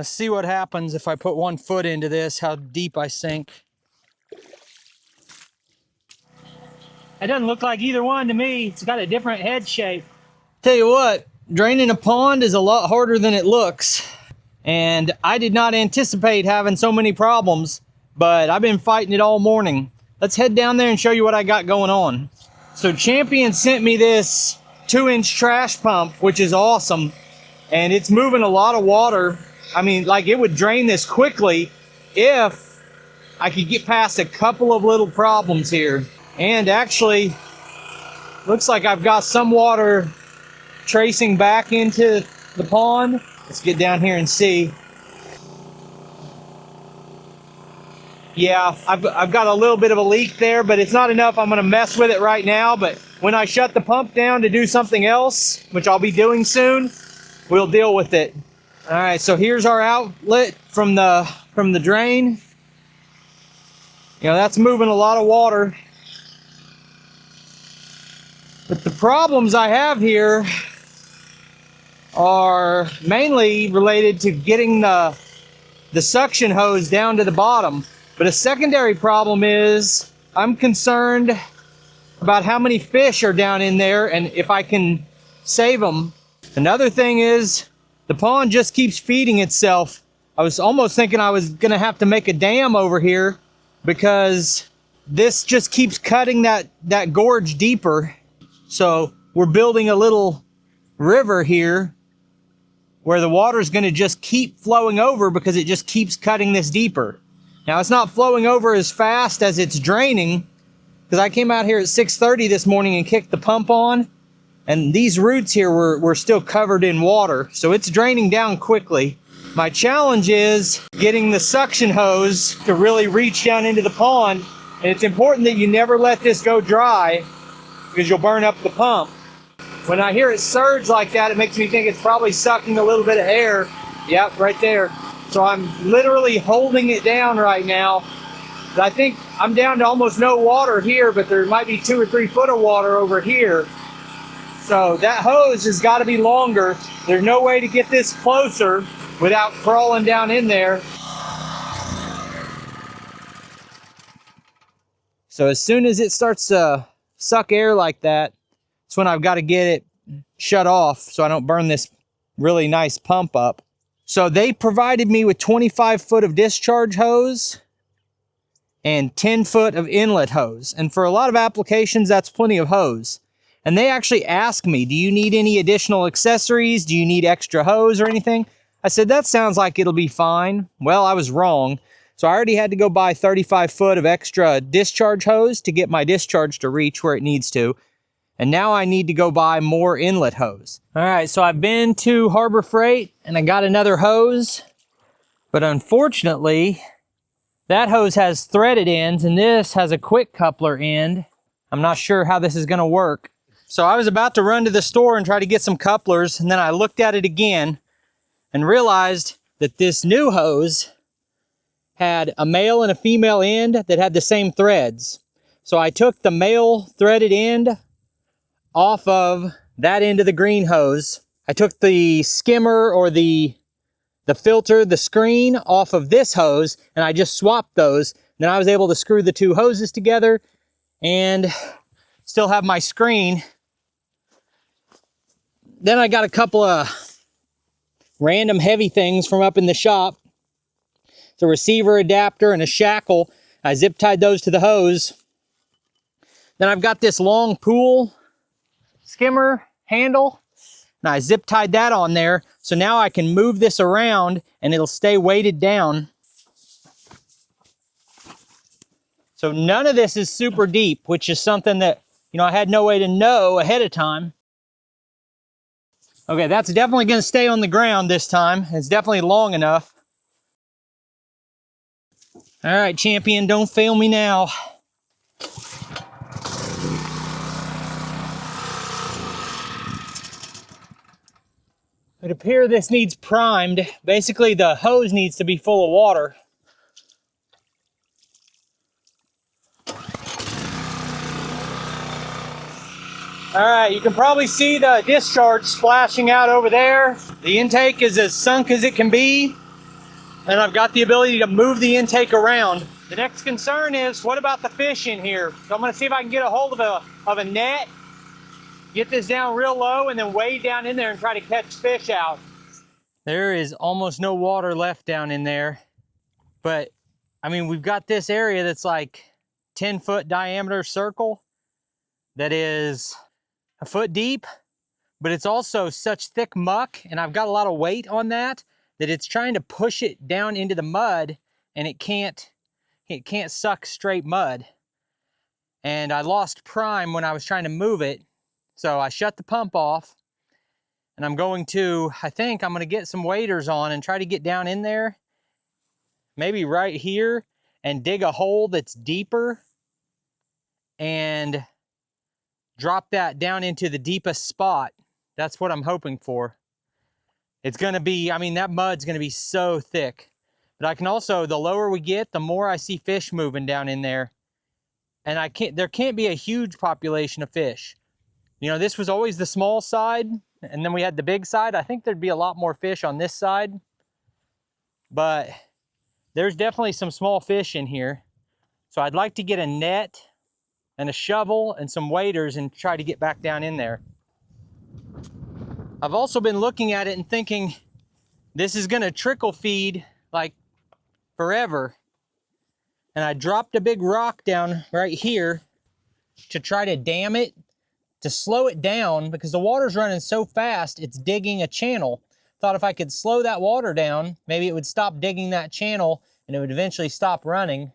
Let's see what happens if I put 1 foot into this, how deep I sink. It doesn't look like either one to me. It's got a different head shape. Tell you what, draining a pond is a lot harder than it looks. And I did not anticipate having so many problems, but I've been fighting it all morning. Let's head down there and show you what I got going on. So Champion sent me this 2-inch trash pump, which is awesome. And it's moving a lot of water. I mean, like, it would drain this quickly if I could get past a couple of little problems here. And actually, looks like I've got some water tracing back into the pond. Let's get down here and see. Yeah, I've got a little bit of a leak there, but it's not enough. I'm going to mess with it right now. But when I shut the pump down to do something else, which I'll be doing soon, we'll deal with it. All right, so here's our outlet from the drain. You know, that's moving a lot of water. But the problems I have here are mainly related to getting the suction hose down to the bottom. But a secondary problem is I'm concerned about how many fish are down in there and if I can save them. Another thing is the pond just keeps feeding itself. I was almost thinking I was gonna have to make a dam over here because this just keeps cutting that gorge deeper. So we're building a little river here where the water is going to just keep flowing over because it just keeps cutting this deeper. Now, it's not flowing over as fast as it's draining because I came out here at 6:30 this morning and kicked the pump on, and these roots here were still covered in water, so it's draining down quickly. My challenge is getting the suction hose to really reach down into the pond, and it's important that you never let this go dry because you'll burn up the pump. When I hear it surge like that, it makes me think it's probably sucking a little bit of air. Yep, right there. So I'm literally holding it down right now. I think I'm down to almost no water here, but there might be 2 or 3 foot of water over here. So that hose has got to be longer. There's no way to get this closer without crawling down in there. So as soon as it starts to suck air like that, that's when I've got to get it shut off so I don't burn this really nice pump up. So they provided me with 25 foot of discharge hose and 10 foot of inlet hose. And for a lot of applications, that's plenty of hose. And they actually asked me, do you need any additional accessories? Do you need extra hose or anything? I said, that sounds like it'll be fine. Well, I was wrong. So I already had to go buy 35 foot of extra discharge hose to get my discharge to reach where it needs to. And now I need to go buy more inlet hose. All right, so I've been to Harbor Freight and I got another hose. But unfortunately, that hose has threaded ends and this has a quick coupler end. I'm not sure how this is gonna work. So I was about to run to the store and try to get some couplers, and then I looked at it again and realized that this new hose had a male and a female end that had the same threads. So I took the male threaded end off of that end of the green hose. I took the skimmer or the filter, the screen off of this hose, and I just swapped those. Then I was able to screw the 2 hoses together and still have my screen. Then I got a couple of random heavy things from up in the shop. It's a receiver adapter and a shackle. I zip tied those to the hose. Then I've got this long pool skimmer handle, and I zip tied that on there. So now I can move this around and it'll stay weighted down. So none of this is super deep, which is something that, you know, I had no way to know ahead of time. Okay, that's definitely going to stay on the ground this time. It's definitely long enough. All right, Champion, don't fail me now. It appears this needs primed. Basically, the hose needs to be full of water. All right, you can probably see the discharge splashing out over there. The intake is as sunk as it can be. and I've got the ability to move the intake around. The next concern is, what about the fish in here? So I'm gonna see if I can get a hold of a net, get this down real low, and then wade down in there and try to catch fish out. There is almost no water left down in there, but I mean, we've got this area that's like 10-foot diameter circle that is a foot deep, but it's also such thick muck, and I've got a lot of weight on that it's trying to push it down into the mud, and it can't suck straight mud. And I lost prime when I was trying to move it, so I shut the pump off, and I think I'm gonna get some waders on and try to get down in there, maybe right here, and dig a hole that's deeper and drop that down into the deepest spot. That's what I'm hoping for. It's gonna be, I mean, that mud's gonna be so thick. But I can also, the lower we get, the more I see fish moving down in there. And there can't be a huge population of fish. You know, this was always the small side, and then we had the big side. I think there'd be a lot more fish on this side. But there's definitely some small fish in here. So I'd like to get a net and a shovel and some waders and try to get back down in there. I've also been looking at it and thinking, this is gonna trickle feed like forever. And I dropped a big rock down right here to try to dam it, to slow it down, because the water's running so fast, it's digging a channel. Thought if I could slow that water down, maybe it would stop digging that channel and it would eventually stop running.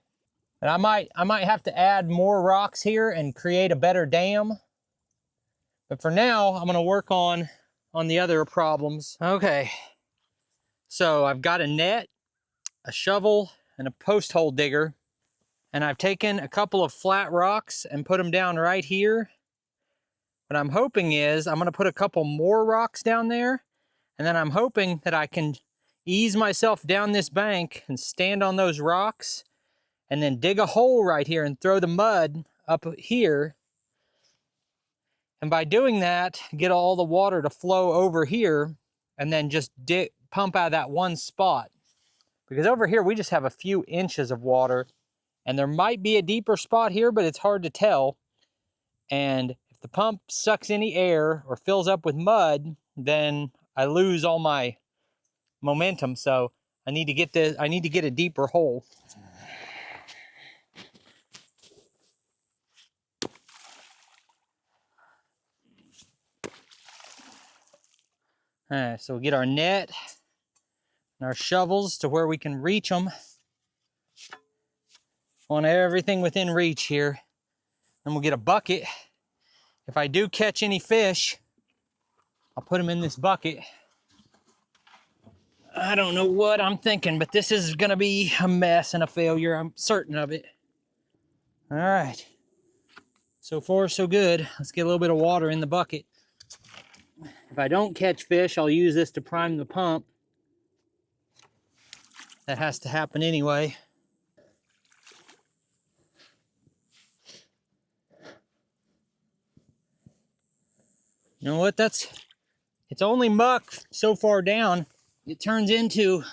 And I might have to add more rocks here and create a better dam. But for now, I'm gonna work on the other problems. Okay, so I've got a net, a shovel, and a post hole digger. And I've taken a couple of flat rocks and put them down right here. What I'm hoping is I'm gonna put a couple more rocks down there, and then I'm hoping that I can ease myself down this bank and stand on those rocks and then dig a hole right here and throw the mud up here. And by doing that, get all the water to flow over here and then just pump out of that one spot. Because over here, we just have a few inches of water, and there might be a deeper spot here, but it's hard to tell. And if the pump sucks any air or fills up with mud, then I lose all my momentum. So I need to get a deeper hole. All right, so we get our net and our shovels to where we can reach them. On everything within reach here. Then we'll get a bucket. If I do catch any fish, I'll put them in this bucket. I don't know what I'm thinking, but this is gonna be a mess and a failure. I'm certain of it. All right. So far, so good. Let's get a little bit of water in the bucket. If I don't catch fish, I'll use this to prime the pump. That has to happen anyway. You know what? It's only muck so far down. It turns into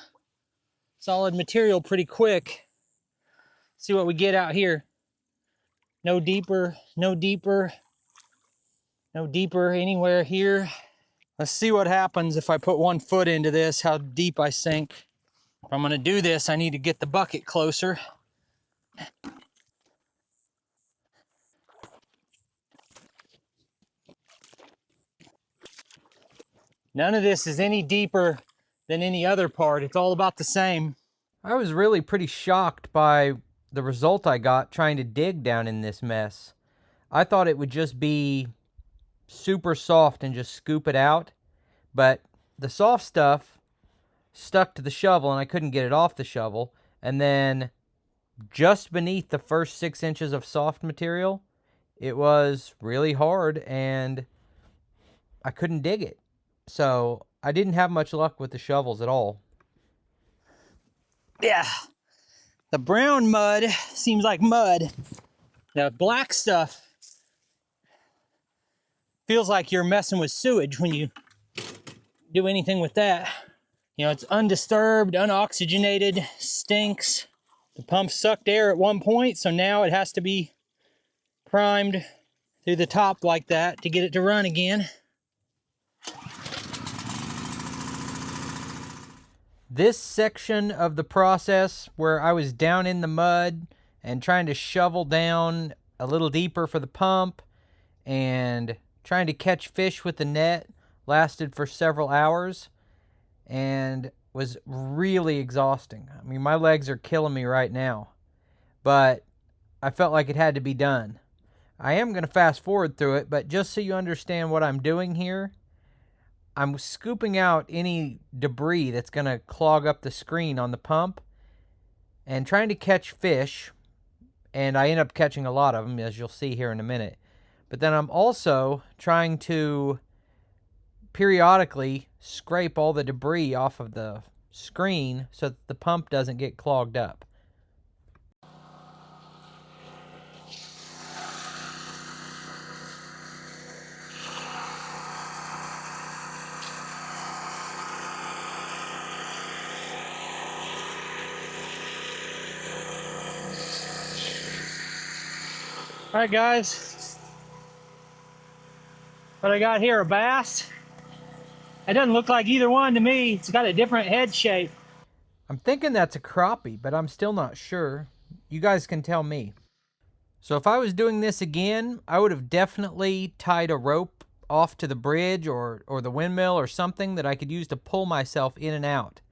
solid material pretty quick. See what we get out here. No deeper, no deeper, no deeper anywhere here. Let's see what happens if I put 1 foot into this, how deep I sink. If I'm gonna do this, I need to get the bucket closer. None of this is any deeper than any other part. It's all about the same. I was really pretty shocked by the result I got trying to dig down in this mess. I thought it would just be super soft and just scoop it out, but the soft stuff stuck to the shovel and I couldn't get it off the shovel. And then just beneath the first 6 inches of soft material, it was really hard and I couldn't dig it. So I didn't have much luck with the shovels at all. Yeah, the brown mud seems like mud. The black stuff feels like you're messing with sewage when you do anything with that. You know, it's undisturbed, unoxygenated, stinks. The pump sucked air at one point, so now it has to be primed through the top like that to get it to run again. This section of the process where I was down in the mud and trying to shovel down a little deeper for the pump and trying to catch fish with the net lasted for several hours and was really exhausting. I mean, my legs are killing me right now, but I felt like it had to be done. I am going to fast forward through it, but just so you understand what I'm doing here, I'm scooping out any debris that's going to clog up the screen on the pump and trying to catch fish, and I end up catching a lot of them, as you'll see here in a minute. But then I'm also trying to periodically scrape all the debris off of the screen so that the pump doesn't get clogged up. All right, guys, what I got here, a bass. It doesn't look like either one to me. It's got a different head shape. I'm thinking that's a crappie, but I'm still not sure. You guys can tell me. So if I was doing this again, I would have definitely tied a rope off to the bridge or the windmill or something that I could use to pull myself in and out.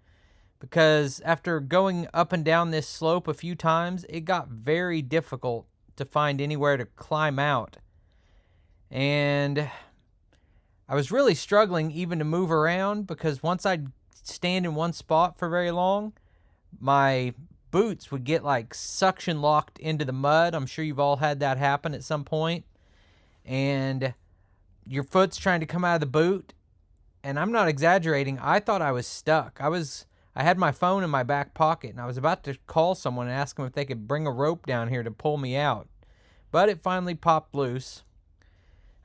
Because after going up and down this slope a few times, it got very difficult to find anywhere to climb out. And I was really struggling even to move around because once I'd stand in one spot for very long, my boots would get like suction locked into the mud. I'm sure you've all had that happen at some point. And your foot's trying to come out of the boot. And I'm not exaggerating. I thought I was stuck. I had my phone in my back pocket and I was about to call someone and ask them if they could bring a rope down here to pull me out. But it finally popped loose.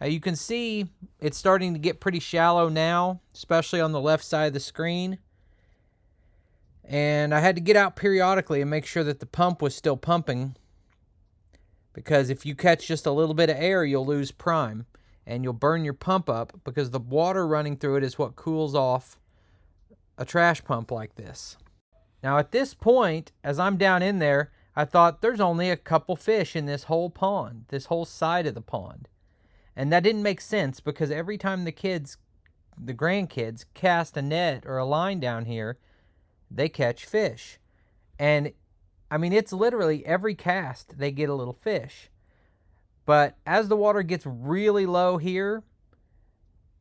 You can see it's starting to get pretty shallow now, especially on the left side of the screen. And I had to get out periodically and make sure that the pump was still pumping, because if you catch just a little bit of air, you'll lose prime and you'll burn your pump up, because the water running through it is what cools off a trash pump like this. Now at this point, as I'm down in there, I thought there's only a couple fish in this whole pond, this whole side of the pond. And that didn't make sense, because every time the grandkids cast a net or a line down here, they catch fish. And I mean, it's literally every cast they get a little fish. But as the water gets really low here,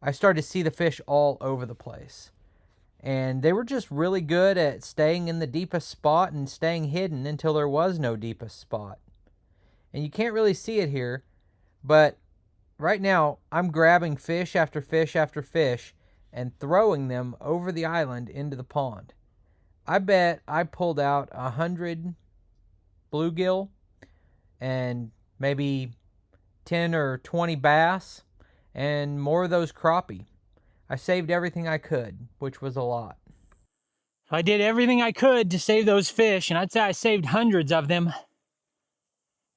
I started to see the fish all over the place. And they were just really good at staying in the deepest spot and staying hidden until there was no deepest spot. And you can't really see it here, but right now I'm grabbing fish after fish after fish and throwing them over the island into the pond. I bet I pulled out 100 bluegill and maybe 10 or 20 bass and more of those crappie. I saved everything I could, which was a lot. I did everything I could to save those fish, and I'd say I saved hundreds of them.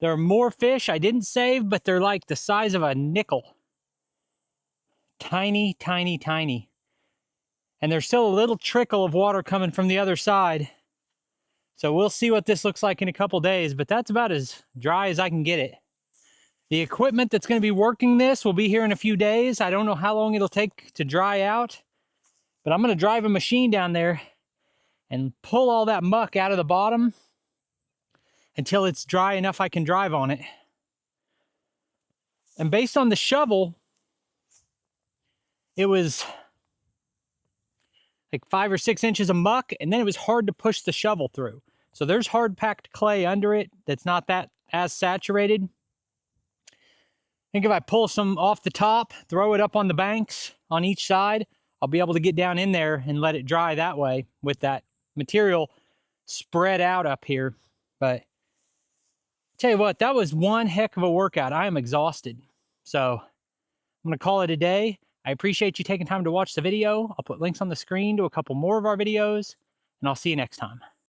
There are more fish I didn't save, but they're like the size of a nickel. Tiny, tiny, tiny. And there's still a little trickle of water coming from the other side. So we'll see what this looks like in a couple days, but that's about as dry as I can get it. The equipment that's going to be working this will be here in a few days. I don't know how long it'll take to dry out, but I'm going to drive a machine down there and pull all that muck out of the bottom until it's dry enough I can drive on it. And based on the shovel, it was like 5 or 6 inches of muck, and then it was hard to push the shovel through. So there's hard packed clay under it that's not that as saturated. I think if I pull some off the top, throw it up on the banks on each side, I'll be able to get down in there and let it dry that way with that material spread out up here. But tell you what, that was one heck of a workout. I am exhausted. So I'm going to call it a day. I appreciate you taking time to watch the video. I'll put links on the screen to a couple more of our videos, and I'll see you next time.